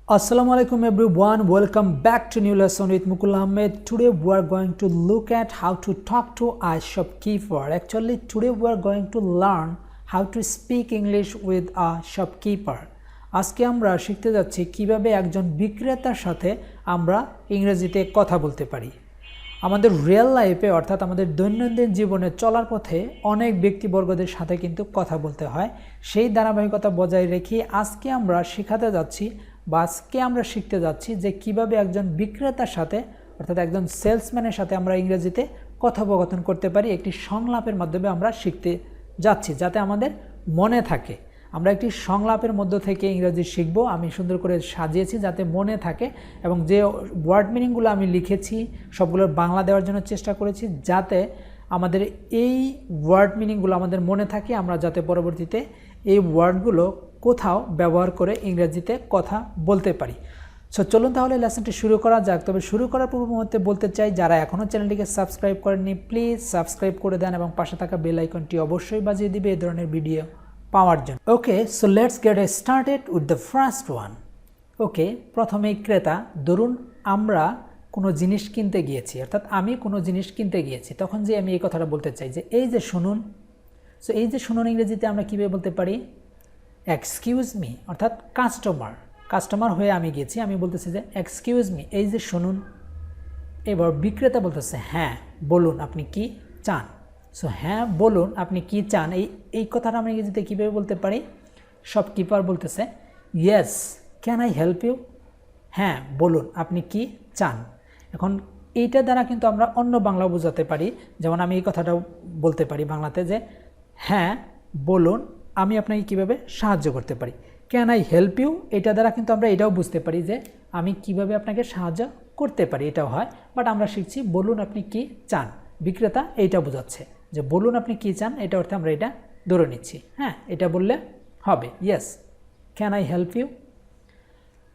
Assalamualaikum everyone, welcome back to new lesson with Mukul Ahmed. Today we are going to look at how to talk to a shopkeeper. Actually today we are going to learn how to speak English with a shopkeeper. আজকে আমরা শিখতে যাচ্ছি কিভাবে একজন বিক্রেতার সাথে আমরা ইংরেজিতে কথা বলতে পারি। আমাদের রিয়েল লাইফে অর্থাৎ আমাদের দৈনন্দিন জীবনে চলার পথে অনেক ব্যক্তিবর্গদের সাথে কিন্তু কথা বলতে হয়। সেই ধারাবাহিকতা বজায় রেখে আজকে আমরা শেখাতে যাচ্ছি বা আজকে আমরা শিখতে যাচ্ছি যে কিভাবে একজন বিক্রেতার সাথে অর্থাৎ একজন সেলসম্যানের সাথে আমরা ইংরেজিতে কথোপকথন করতে পারি। একটি সংলাপের মাধ্যমে আমরা শিখতে যাচ্ছি যাতে আমাদের মনে থাকে। আমরা একটি সংলাপের মধ্য থেকে ইংরেজি শিখব। আমি সুন্দর করে সাজিয়েছি যাতে মনে থাকে এবং যে ওয়ার্ড মিনিংগুলো আমি লিখেছি সবগুলোর বাংলা দেওয়ার জন্য চেষ্টা করেছি যাতে আমাদের এই ওয়ার্ড মিনিংগুলো আমাদের মনে থাকে, আমরা যাতে পরবর্তীতে এই ওয়ার্ডগুলো কোথাও ব্যবহার করে ইংরেজিতে কথা বলতে পারি। সো চলুন তাহলে লেসনটি শুরু করা যাক। তবে শুরু করার পূর্ব মুহূর্তে বলতে চাই যারা এখনও চ্যানেলটিকে সাবস্ক্রাইব করেননি প্লিজ সাবস্ক্রাইব করে দেন এবং পাশে থাকা বেল আইকনটি অবশ্যই বাজিয়ে দিবে এই ধরনের ভিডিও পাওয়ার জন্য। Okay, so let's get started with the first one. Okay, প্রথমেই ক্রেতা, ধরুন আমরা কোনো জিনিস কিনতে গিয়েছি অর্থাৎ আমি কোনো জিনিস কিনতে গিয়েছি, তখন যে আমি এই কথাটা বলতে চাই যে এই যে শুনুন। সো এই যে শুনুন ইংরেজিতে আমরা কীভাবে বলতে পারি? এক্সকিউজ মি, অর্থাৎ কাস্টমার হয়ে আমি গেছি, আমি বলতেছি যে এক্সকিউজ মি, এই যে শুনুন। এবার বিক্রেতা বলতেছে হ্যাঁ বলুন আপনি কি চান। সো হ্যাঁ বলুন আপনি কি চান, এই কথাটা আমরা ইংরেজিতে কীভাবে বলতে পারি? শপকিপার বলতেছে yes can I help you, হ্যাঁ বলুন আপনি কি চান। এখন এইটা দ্বারা কিন্তু আমরা অন্য বাংলা বোঝাতে পারি। যেমন আমি এই কথাটা বলতে পারি বাংলাতে যে হ্যাঁ বলুন আমি আপনাকে কীভাবে সাহায্য করতে পারি। ক্যান আই হেল্প ইউ, এটা দ্বারা কিন্তু আমরা এটাও বুঝতে পারি যে আমি কিভাবে আপনাকে সাহায্য করতে পারি, এটাও হয়। বাট আমরা শিখছি বলুন আপনি কি চান। বিক্রেতা এইটা বোঝাচ্ছে যে বলুন আপনি কি চান, এটা অর্থে আমরা এটা ধরে নিচ্ছি। হ্যাঁ এটা বললে হবে yes can I help you.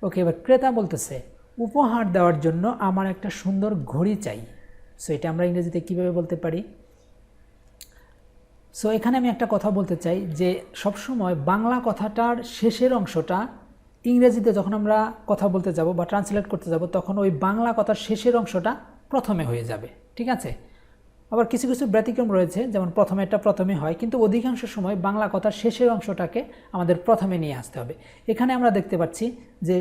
Okay, এবার ক্রেতা বলতেছে উপহার দেওয়ার জন্য আমার একটা সুন্দর ঘড়ি চাই। সো এটা আমরা ইংরেজিতে কীভাবে বলতে পারি? সো এখানে আমি একটা কথা বলতে চাই যে সবসময় বাংলা কথাটার শেষের অংশটা ইংরেজিতে যখন আমরা কথা বলতে যাব বা ট্রান্সলেট করতে যাব তখন ওই বাংলা কথার শেষের অংশটা প্রথমে হয়ে যাবে, ঠিক আছে? আবার কিছু কিছু ব্যতিক্রম রয়েছে, যেমন প্রথমেরটা প্রথমে হয়, কিন্তু অধিকাংশ সময় বাংলা কথার শেষের অংশটাকে আমাদের প্রথমে নিয়ে আসতে হবে। এখানে আমরা দেখতে পাচ্ছি যে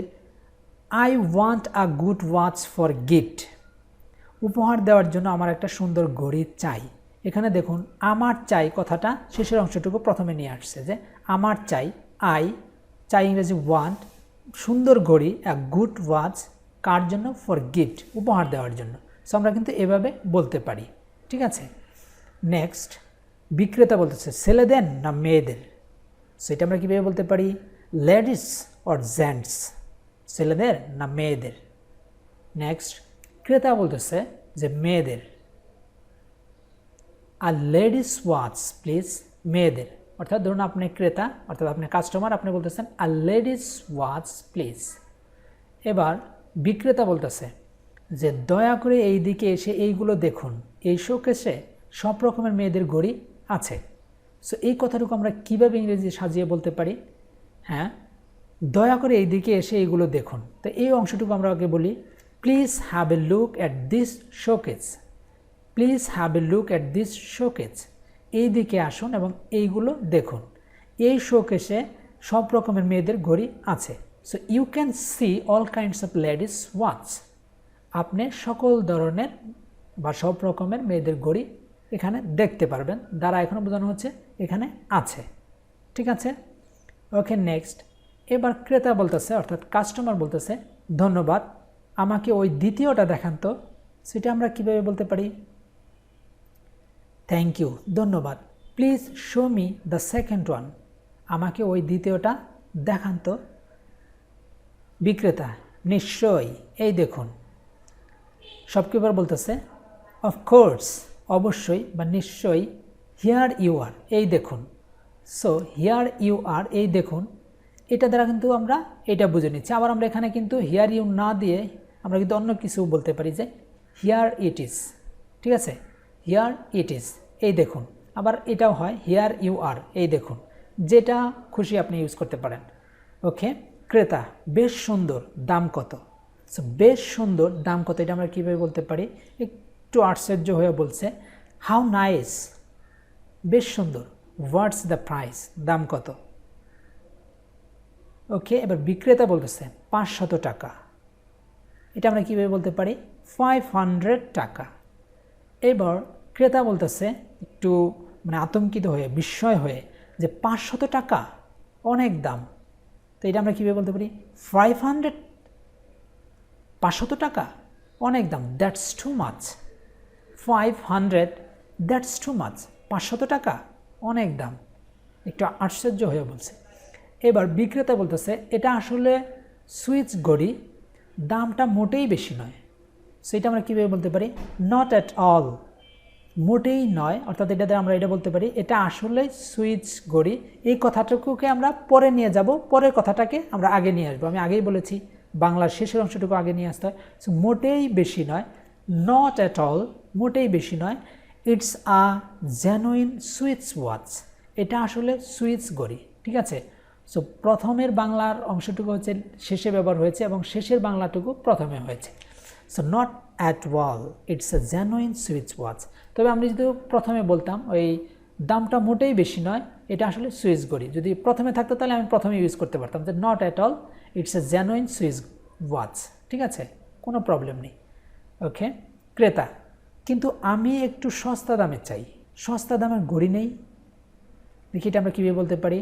I want a good watch for gift, উপহার দেওয়ার জন্য আমার একটা সুন্দর ঘড়ি চাই। এখানে দেখুন আমার চাই কথাটা শেষের অংশটুকু প্রথমে নিয়ে আসছে যে আমার চাই, আই চাই ইংরেজি ওয়ান্ট, সুন্দর ঘড়ি আ গুড ওয়াচ কার জন্য? ফর গিফট, উপহার দেওয়ার জন্য। সো আমরা কিন্তু এভাবে বলতে পারি, ঠিক আছে? নেক্সট, বিক্রেতা বলতেছে ছেলেদের না মেয়েদের। সেটা আমরা কীভাবে বলতে পারি? লেডিস অর জেন্টস, ছেলেদের না মেয়েদের। নেক্সট, ক্রেতা বলতেছে যে মেয়েদের, আর লেডিস ওয়াচ প্লিজ, মেয়েদের। অর্থাৎ ধরুন আপনি ক্রেতা অর্থাৎ আপনি কাস্টমার, আপনি বলতেছেন আর লেডিস ওয়াচ প্লিজ। এবার বিক্রেতা বলতেছে যে দয়া করে এই দিকে এসে এইগুলো দেখুন, এই শোকেসে সব রকমের মেয়েদের ঘড়ি আছে। সো এই কথাটুকু আমরা কীভাবে ইংরেজি সাজিয়ে বলতে পারি? হ্যাঁ দয়া করে এই দিকে এসে এইগুলো দেখুন। তো এই অংশটুকু আমরা আগে বলি please have a look at this showcase, please have a look at this showcase, এই দিকে আসুন এবং এইগুলো দেখুন। এই শোকেসে সব রকমের মেয়েদের ঘড়ি আছে। So you can see all kinds of ladies watch, আপনি সকল ধরনের বা সব রকমের মেয়েদের ঘড়ি এখানে দেখতে পারবেন। দ্বারা এখনও বোঝানো হচ্ছে এখানে আছে, ঠিক আছে? ওকে নেক্সট, এবার ক্রেতা বলতেছে অর্থাৎ কাস্টমার বলতেছে ধন্যবাদ আমাকে ওই দ্বিতীয়টা দেখান তো। সেটা আমরা কীভাবে বলতে পারি? থ্যাংক ইউ, ধন্যবাদ, please show me the second one, আমাকে ওই দ্বিতীয়টা দেখান তো। বিক্রেতা নিশ্চয়ই, এই দেখুন। শপকিপার বলতেছে অফকোর্স, অবশ্যই বা নিশ্চয়ই, হিয়ার ইউ আর, এই দেখুন। সো হিয়ার ইউ আর, এই দেখুন, এটা দ্বারা কিন্তু আমরা এটা বুঝে নিচ্ছি। আবার আমরা এখানে কিন্তু হিয়ার ইউ না দিয়ে আমরা কিন্তু অন্য কিছু বলতে পারি যে হিয়ার ইট ইজ, ঠিক আছে? হিয়ার ইট ইজ, এই দেখুন। আবার এটাও হয় হিয়ার ইউ আর, এই দেখুন, যেটা খুশি আপনি ইউজ করতে পারেন। ওকে, ক্রেতা বেশ সুন্দর, দাম কত? সো বেশ সুন্দর, দাম কত, এটা আমরা কীভাবে বলতে পারি? একটু আশ্চর্য হয়ে বলছে হাউ নাইস, বেশ সুন্দর, হোয়াটস দ্য প্রাইস, দাম কত? ওকে, এবার বিক্রেতা বলতেছে 500 টাকা, এটা আমরা কীভাবে বলতে পারি? 500 টাকা। এবার ক্রেতা বলতেছে একটু মানে আতঙ্কিত হয়ে, বিস্ময় হয়ে, যে 500 টাকা অনেক দাম, তো এটা আমরা কীভাবে বলতে পারি? 500 টাকা অনেক দাম, that's too much. 500 that's too much, 500 টাকা অনেক দাম, একটু আশ্চর্য হয়ে বলছে। এবার বিক্রেতা বলতেছে এটা আসলে সুইচ ঘড়ি, দামটা মোটেই বেশি নয়। সেটা আমরা কীভাবে বলতে পারি? নট অ্যাট অল, মোটেই নয়, অর্থাৎ এটাতে আমরা এটা বলতে পারি এটা আসলে সুইচ ঘড়ি। এই কথাটুকুকে আমরা পরে নিয়ে যাব, পরের কথাটাকে আমরা আগে নিয়ে আসবো। আমি আগেই বলেছি বাংলার শেষের অংশটুকু আগে নিয়ে আসতে হয়। সো মোটেই বেশি নয়, নট অ্যাট অল, মোটেই বেশি নয়। It's a genuine switch watch, এটা আসলে সুইচ ঘড়ি, ঠিক আছে। সো প্রথমের বাংলার অংশটুকু হচ্ছে শেষে ব্যবহার হয়েছে এবং শেষের বাংলাটুকু প্রথমে হয়েছে। So not at all, it's a genuine switch watch. তবে আমরা যদি প্রথমে বলতাম ওই দামটা মোটেই বেশি নয়, এটা আসলে সুইচ ঘড়ি, যদি প্রথমে থাকতো তাহলে আমি প্রথমে ইউজ করতে পারতাম যে not at all, it's a genuine switch watch, ঠিক আছে, কোনো প্রবলেম নেই। ওকে, ক্রেতা কিন্তু আমি একটু সস্তা দামে চাই, সস্তা দামের ঘড়ি নেই, দেখি এটা আমরা কীভাবে বলতে পারি?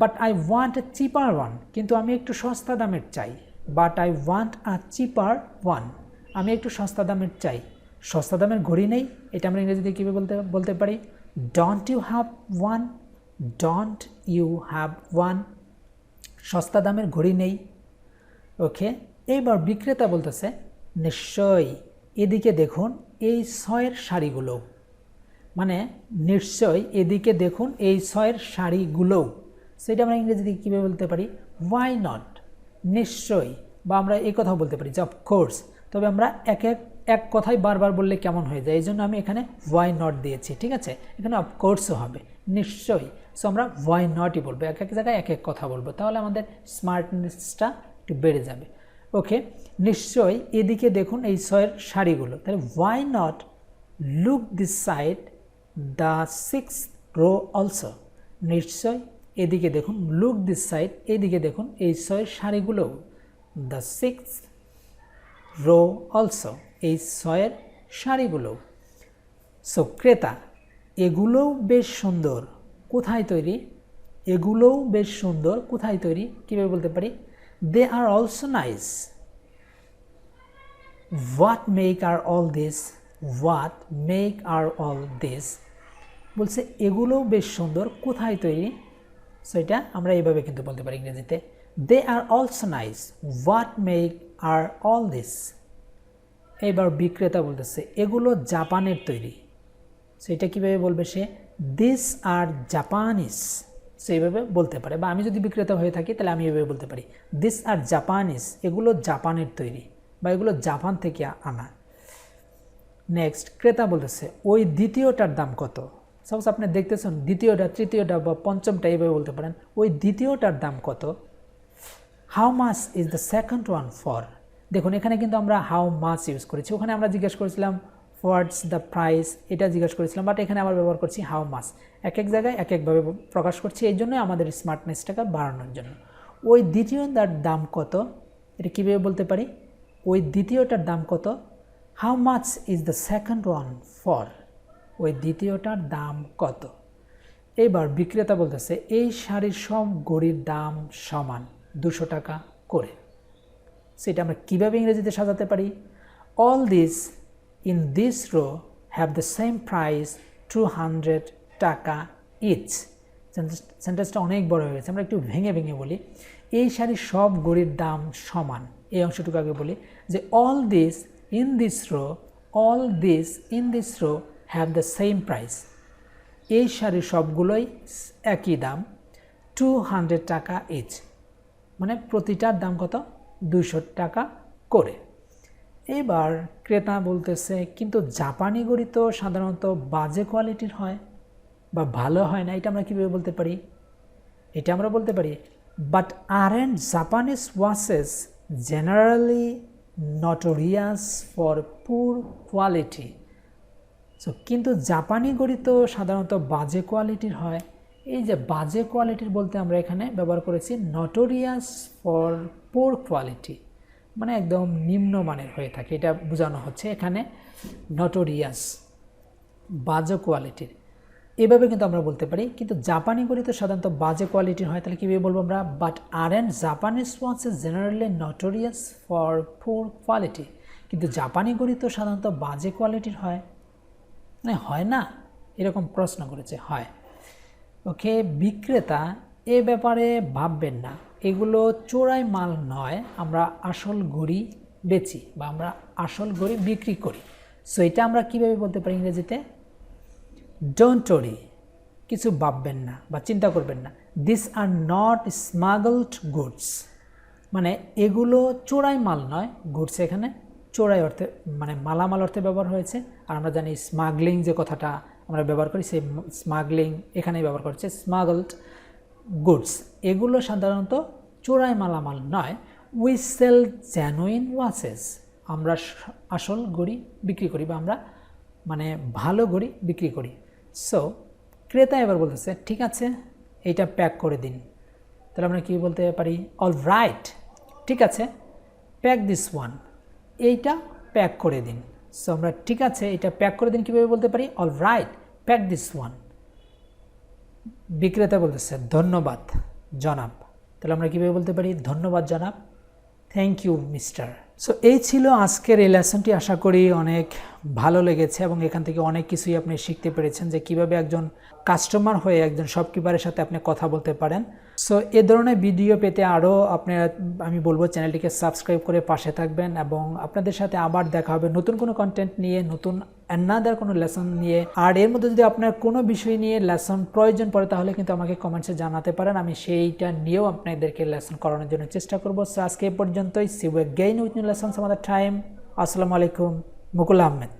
But I want a cheaper one, কিন্তু আমি একটু সস্তা দামের চাই। But I want a cheaper one, আমি একটু সস্তা দামের চাই, সস্তা দামের ঘড়ি নেই, এটা আমরা ইংরেজিতে কীভাবে বলতে পারি? Don't you have one, don't you have one, সস্তা দামের ঘড়ি নেই। ওকে, এইবার বিক্রেতা বলতেছে নিশ্চয়ই, এদিকে দেখুন এই 6-এর শাড়িগুলো, মানে নিশ্চয়ই এদিকে দেখুন এই 6-এর শাড়িগুলো, সেটা আমরা ইংরেজিতে কীভাবে বলতে পারি? ওয়াই নট, নিশ্চয়ই, বা আমরা এই কথাও বলতে পারি যে অফকোর্স। তবে আমরা এক কথাই বারবার বললে কেমন হয়ে যায়, এই জন্য আমি এখানে ওয়াই নট দিয়েছি, ঠিক আছে। এখানে অফকোর্সও হবে, নিশ্চয়ই। সো আমরা ওয়াই নটই বলবো, এক এক জায়গায় এক এক কথা বলবো, তাহলে আমাদের স্মার্টনেসটা একটু বেড়ে যাবে। ওকে, নিশ্চয়ই এদিকে দেখুন এই 6-এর শাড়িগুলো, তাহলে why not look this side the 6th row also, নিশ্চয় এদিকে দেখুন, লুক দিস সাইড, এদিকে দেখুন এই 6-এর শাড়িগুলো, দ্য 6th রো অলসো, এই 6-এর শাড়িগুলো। সো ক্রেতা এগুলোও বেশ সুন্দর, কোথায় তৈরি? এগুলোও বেশ সুন্দর, কোথায় তৈরি? কীভাবে বলতে পারি? They are also nice, what make are all this, what make are all this, বলছে এগুলোও বেশ সুন্দর, কোথায় তৈরি? সো এটা আমরা এইভাবে কিন্তু বলতে পারি ইংরেজিতে, they are also nice, what make are all this. এবার বিক্রেতা বলতেছে এগুলো জাপানের তৈরি, সেটা কীভাবে বলবে সে? দিস আর জাপানিস, সেইভাবে বলতে পারে। বা আমি যদি বিক্রেতা হয়ে থাকি তাহলে আমি এভাবে বলতে পারি দিস আর জাপানিস, এগুলো জাপানের তৈরি বা এগুলো জাপান থেকে আনা। নেক্সট, ক্রেতা বলতেছে ওই দ্বিতীয়টার দাম কত? সাপোজ আপনি দেখতেছেন দ্বিতীয়টা, তৃতীয়টা বা পঞ্চমটা, এইভাবে বলতে পারেন ওই দ্বিতীয়টার দাম কত? How much is the second one for? দেখুন এখানে কিন্তু আমরা হাউ মাচ ইউজ করেছি, ওখানে আমরা জিজ্ঞেস করেছিলাম হোয়াটস দ্য প্রাইস, এটা জিজ্ঞেস করেছিলাম, বাট এখানে আবার ব্যবহার করছি হাউ মাচ। এক এক জায়গায় এক একভাবে প্রকাশ করছি, এই জন্যই আমাদের স্মার্টনেসটাকে বাড়ানোর জন্য। ওই দ্বিতীয়টার দাম কত? এটা কীভাবে বলতে পারি? ওই দ্বিতীয়টার দাম কত? How much is the second one for? ওই দ্বিতীয়টার দাম কত? এবার বিক্রেতা বলতেছে এই শাড়ির সব ঘড়ির দাম সমান 200 টাকা করে। সেটা আমরা কীভাবে ইংরেজিতে সাজাতে পারি? All this in this row have the same price 200 টাকা ইচ। সেন্টেন্সটা অনেক বড় হয়ে গেছে, আমরা একটু ভেঙে ভেঙে বলি। এই শাড়ির সব ঘড়ির দাম সমান, এই অংশটুকু আগে বলি যে all this in this row, all this in this row have the same price. এই শাড়ির সবগুলোই একই দাম, 200 টাকা ইচ, মানে প্রতিটার দাম কত? 200 টাকা করে। এবার ক্রেতা বলতেছে কিন্তু জাপানি ঘড়ি তো সাধারণত বাজে কোয়ালিটির হয় বা ভালো হয় না, এটা আমরা কীভাবে বলতে পারি? এটা আমরা বলতে পারি but aren't Japanese watches generally notorious for poor quality. So কিন্তু জাপানি ঘড়ি তো সাধারণত বাজে কোয়ালিটির হয়। এই যে বাজে কোয়ালিটির বলতে আমরা এখানে ব্যবহার করেছি নটোরিয়াস ফর পুর কোয়ালিটি, মানে একদম নিম্নমানের হয়ে থাকে, এটা বোঝানো হচ্ছে এখানে নটোরিয়াস বাজে কোয়ালিটির। এভাবে কিন্তু আমরা বলতে পারি, কিন্তু জাপানি ঘড়ি তো সাধারণত বাজে কোয়ালিটির হয়, তাহলে কীভাবে বলবো আমরা? But aren't Japanese watch is generally notorious for poor quality. কিন্তু জাপানি ঘড়ি তো সাধারণত বাজে কোয়ালিটির হয়, মানে হয় না, এরকম প্রশ্ন করেছে। হয়। ওকে, বিক্রেতা এ ব্যাপারে ভাববেন না, এগুলো চোরাই মাল নয়, আমরা আসল ঘড়ি বেচি বা আমরা আসল ঘড়ি বিক্রি করি। সো এটা আমরা কীভাবে বলতে পারি ইংরেজিতে? ডোন্ট ওরি, কিছু ভাববেন না বা চিন্তা করবেন না। দিস আর নট স্মাগলড গুডস, মানে এগুলো চোরাই মাল নয়। গুডস এখানে চোরাই অর্থে মানে মালামাল অর্থে ব্যবহার হয়েছে। আর আমরা জানি স্মাগলিং যে কথাটা আমরা ব্যবহার করি, সেই স্মাগলিং এখানেই ব্যবহার করছে, স্মাগলড গুডস। এগুলো সাধারণত চোরাই মালামাল নয়। উই সেল জেনুইন ওয়াচেস, আমরা আসল ঘড়ি বিক্রি করি বা আমরা মানে ভালো ঘড়ি বিক্রি করি। সো ক্রেতা এবার বলতেছে ঠিক আছে এইটা প্যাক করে দিন। তাহলে আমরা কি বলতে পারি? অল রাইট, ঠিক আছে, প্যাক দিস ওয়ান, এইটা প্যাক করে দিন। সো আমরা ঠিক আছে এটা প্যাক করে দিন কীভাবে বলতে পারি? All right, pack this one. বিক্রেতা বলতেছে ধন্যবাদ জনাব, তাহলে আমরা কীভাবে বলতে পারি? ধন্যবাদ জনাব, থ্যাংক ইউ মিস্টার। সো এই ছিল আজকের এই লেসনটি, আশা করি অনেক ভালো লেগেছে এবং এখান থেকে অনেক কিছুই আপনি শিখতে পেরেছেন যে কিভাবে একজন কাস্টমার হয়ে একজন শপকিপারের সাথে আপনি কথা বলতে পারেন। সো এ ধরনের ভিডিও পেতে আরও আপনারা, আমি বলবো চ্যানেলটিকে সাবস্ক্রাইব করে পাশে থাকবেন এবং আপনাদের সাথে আবার দেখা হবে নতুন কোনো কন্টেন্ট নিয়ে, নতুন অ্যানাদার কোনো লেসন নিয়ে। আর এর মধ্যে যদি আপনার কোনো বিষয় নিয়ে লেসন প্রয়োজন পড়ে তাহলে কিন্তু আমাকে কমেন্টসে জানাতে পারেন, আমি সেইটা নিয়েও আপনাদেরকে লেসন করানোর জন্য চেষ্টা করবো। সো আজকে এ পর্যন্তই। See you again with new lessons some other time. আসসালামু আলাইকুম, মুকুল আহমেদ।